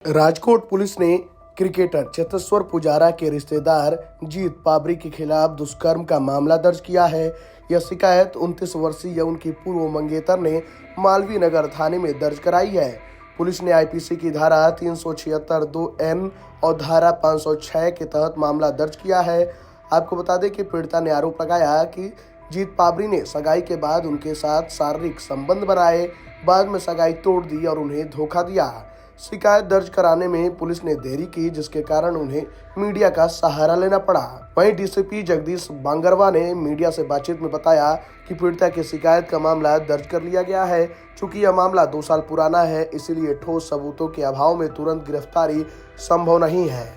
Rajkot police ने cricketer Cheteshwar Pujara के रिश्तेदार जीत पाबरी के खिलाफ दुष्कर्म का मामला दर्ज किया है। यह शिकायत 29 वर्षीय उनकी पूर्व मंगेतर ने मालवीय नगर थाने में दर्ज कराई है। पुलिस ने आईपीसी की धारा 376 2N और धारा 506 के तहत मामला दर्ज किया है। आपको बता दें कि पीड़िता ने आरोप लगाया कि जीत पाबरी ने सगाई के बाद उनके साथ शारीरिक संबंध बनाए, बाद में सगाई तोड़ दी और उन्हें धोखा दिया। शिकायत दर्ज कराने में पुलिस ने देरी की, जिसके कारण उन्हें मीडिया का सहारा लेना पड़ा। वहीं डीसीपी जगदीश बांगरवा ने मीडिया से बातचीत में बताया कि पीड़िता की शिकायत का मामला दर्ज कर लिया गया है। चूंकि यह मामला 2 साल पुराना है, इसीलिए ठोस सबूतों के अभाव में तुरंत गिरफ्तारी संभव नहीं है।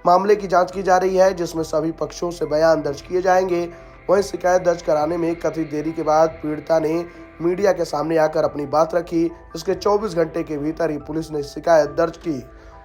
मामले की जांच की जा रही है, जिसमें सभी पक्षों से बयान दर्ज किए जाएंगे। वहीं शिकायत दर्ज कराने में कथित देरी के बाद पीड़िता ने मीडिया के सामने आकर अपनी बात रखी। इसके 24 घंटे के भीतर ही पुलिस ने शिकायत दर्ज की।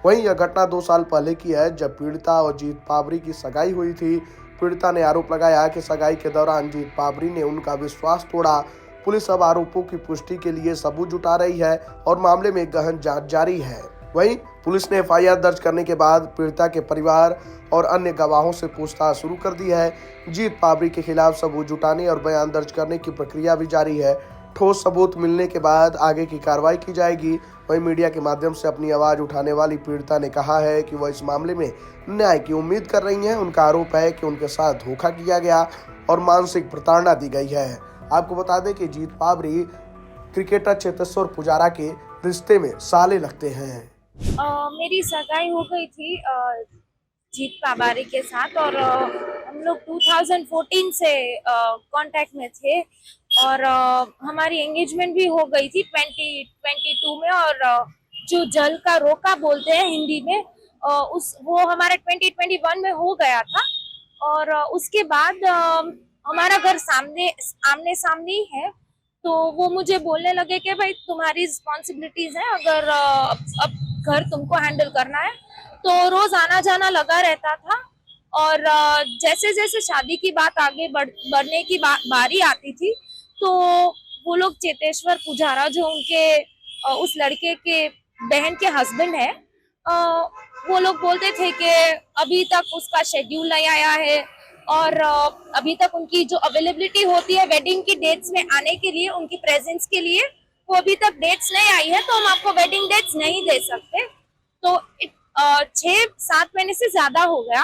वहीं यह घटना 2 साल पहले की है, जब पीड़िता और जीत पाबरी की सगाई हुई थी। पीड़िता ने आरोप लगाया कि सगाई के दौरान जीत पाबरी ने उनका विश्वास तोड़ा। पुलिस अब आरोपों की पुष्टि के लिए सबूत जुटा रही है और मामले में गहन जांच जारी है। वहीं पुलिस ने एफआईआर दर्ज करने के बाद पीड़िता के परिवार और अन्य गवाहों से पूछताछ शुरू कर दी है। जीत पाबरी के खिलाफ सबूत जुटाने और बयान दर्ज करने की प्रक्रिया भी जारी है। ठोस सबूत मिलने के बाद आगे की कार्रवाई की जाएगी। वहीं मीडिया के माध्यम से अपनी आवाज उठाने वाली पीड़िता ने कहा है कि वह इस मामले में न्याय की उम्मीद कर रही हैं। उनका आरोप है कि उनके साथ धोखा किया गया और मानसिक प्रताड़ना दी गई है। आपको बता दें कि जीत पाबरी क्रिकेटर चेतेश्वर पुजारा के रिश्ते में साले लगते हैं। मेरी सगाई हो गई थी जीत पाबारी के साथ और हम लोग 2014 से कांटेक्ट में थे और हमारी एंगेजमेंट भी हो गई थी 2022 में। और जो जल का रोका बोलते हैं हिंदी में, वो हमारा 2021 में हो गया था। और उसके बाद हमारा घर आमने सामने ही है, तो वो मुझे बोलने लगे कि भाई तुम्हारी रिस्पॉन्सिबिलिटीज है, अगर अब घर तुमको हैंडल करना है। तो रोज आना जाना लगा रहता था और जैसे जैसे शादी की बात आगे बढ़ने की बारी आती थी, तो वो लोग चेतेश्वर पुजारा जो उनके उस लड़के के बहन के हस्बैंड है, वो लोग बोलते थे कि अभी तक उसका शेड्यूल नहीं आया है और अभी तक उनकी जो अवेलेबिलिटी होती है वेडिंग की डेट्स में आने के लिए, उनकी प्रेजेंस के लिए, वो अभी तक डेट्स नहीं आई है, तो हम आपको वेडिंग डेट्स नहीं दे सकते। तो 6-7 महीने से ज्यादा हो गया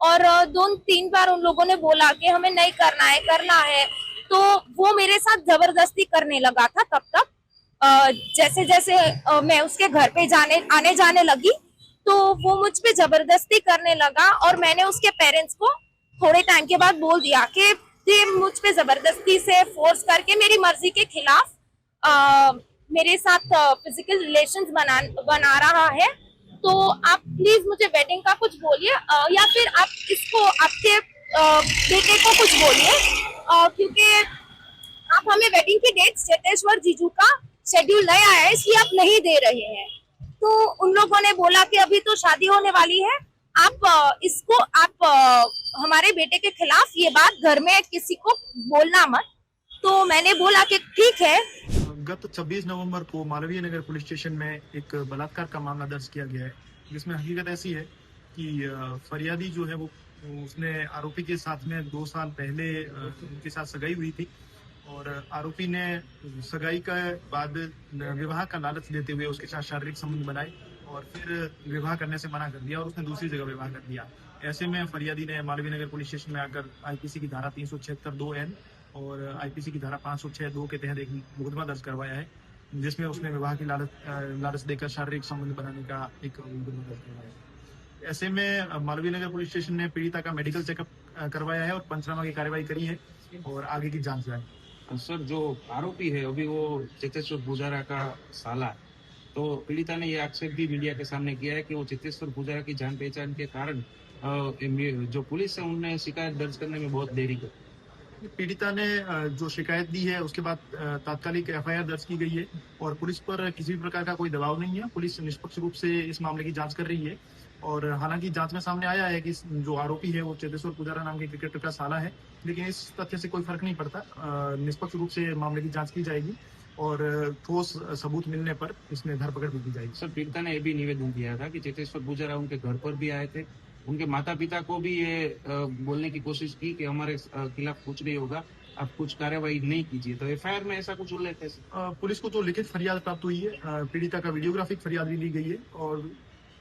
और 2-3 बार उन लोगों ने बोला कि हमें नहीं करना है। तो वो मेरे साथ जबरदस्ती करने लगा था। तब तक जैसे जैसे मैं उसके घर पे आने जाने लगी, तो वो मुझ पे जबरदस्ती करने लगा और मैंने उसके पेरेंट्स को थोड़े टाइम के बाद बोल दिया कि ये मुझ पे जबरदस्ती से फोर्स करके मेरी मर्जी के खिलाफ मेरे साथ फिजिकल रिलेशंस बना रहा है। तो आप प्लीज मुझे वेडिंग का कुछ बोलिए या फिर आप इसको आपके बेटे को कुछ बोलिए, क्योंकि आप हमें वेडिंग की डेट चेतेश्वर जीजू का शेड्यूल नहीं आया है, इसलिए आप नहीं दे रहे हैं। तो उन लोगों ने बोला कि अभी तो शादी होने वाली है, आप हमारे बेटे के खिलाफ ये बात घर में किसी को बोलना मत। तो मैंने बोला कि ठीक है। गत 26 नवंबर को मालवीय नगर पुलिस स्टेशन में एक बलात्कार का मामला दर्ज किया गया है, जिसमें हकीकत ऐसी है कि फरियादी जो है वो उसने आरोपी के साथ में 2 साल पहले उनके साथ सगाई हुई थी और आरोपी ने सगाई के बाद विवाह का लालच देते हुए उसके साथ शारीरिक संबंध बनाए और फिर विवाह करने से मना कर दिया और उसने दूसरी जगह विवाह कर दिया। ऐसे में फरियादी ने मालवीय नगर पुलिस स्टेशन में आकर आईपीसी की धारा 376 2N और आईपीसी की धारा 506 2 के तहत एक मुकदमा दर्ज करवाया है, जिसमें उसने विवाह की लालच देकर शारीरिक संबंध बनाने का एक मुकदमा दर्ज करवाया है। ऐसे में मालवीय नगर पुलिस स्टेशन ने पीड़िता का मेडिकल चेकअप करवाया है और पंचनामा की कार्रवाई करी है और आगे की जांच है। सर, जो आरोपी है अभी वो चेतेश्वर पुजारा का साला है, तो पीड़िता ने ये आक्षेप भी मीडिया के सामने किया है कि वो चेतेश्वर पुजारा की जान पहचान के कारण जो पुलिस है उन्होंने शिकायत दर्ज करने में बहुत देरी की। पीड़िता ने जो शिकायत दी है उसके बाद तात्कालिक एफआईआर दर्ज की गई है और पुलिस पर किसी भी प्रकार का कोई दबाव नहीं है। पुलिस निष्पक्ष रूप से इस मामले की जांच कर रही है और हालांकि जांच में सामने आया है कि जो आरोपी है वो चेतेश्वर पुजारा नाम के क्रिकेटर का साला है, लेकिन इस तथ्य से कोई फर्क नहीं पड़ता। निष्पक्ष रूप से मामले की जांच की जाएगी और ठोस सबूत मिलने पर इसमें धरपकड़ भी की जाएगी। सर, पीड़िता ने ये भी निवेदन दिया था कि चेतेश्वर पुजारा उनके घर पर भी आए थे, उनके माता पिता को भी ये बोलने की कोशिश की कि हमारे खिलाफ कुछ नहीं होगा, आप कुछ कार्यवाही नहीं कीजिए। तो एफआईआर में ऐसा कुछ उल्लेख है सर? पुलिस को जो लिखित फरियाद प्राप्त हुई है, पीड़िता का वीडियोग्राफिक फरियाद भी ली गई है और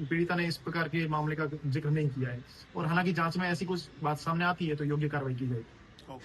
पीड़िता ने इस प्रकार के मामले का जिक्र नहीं किया है। और हालांकि जांच में ऐसी कुछ बात सामने आती है तो योग्य कार्रवाई की जाएगी।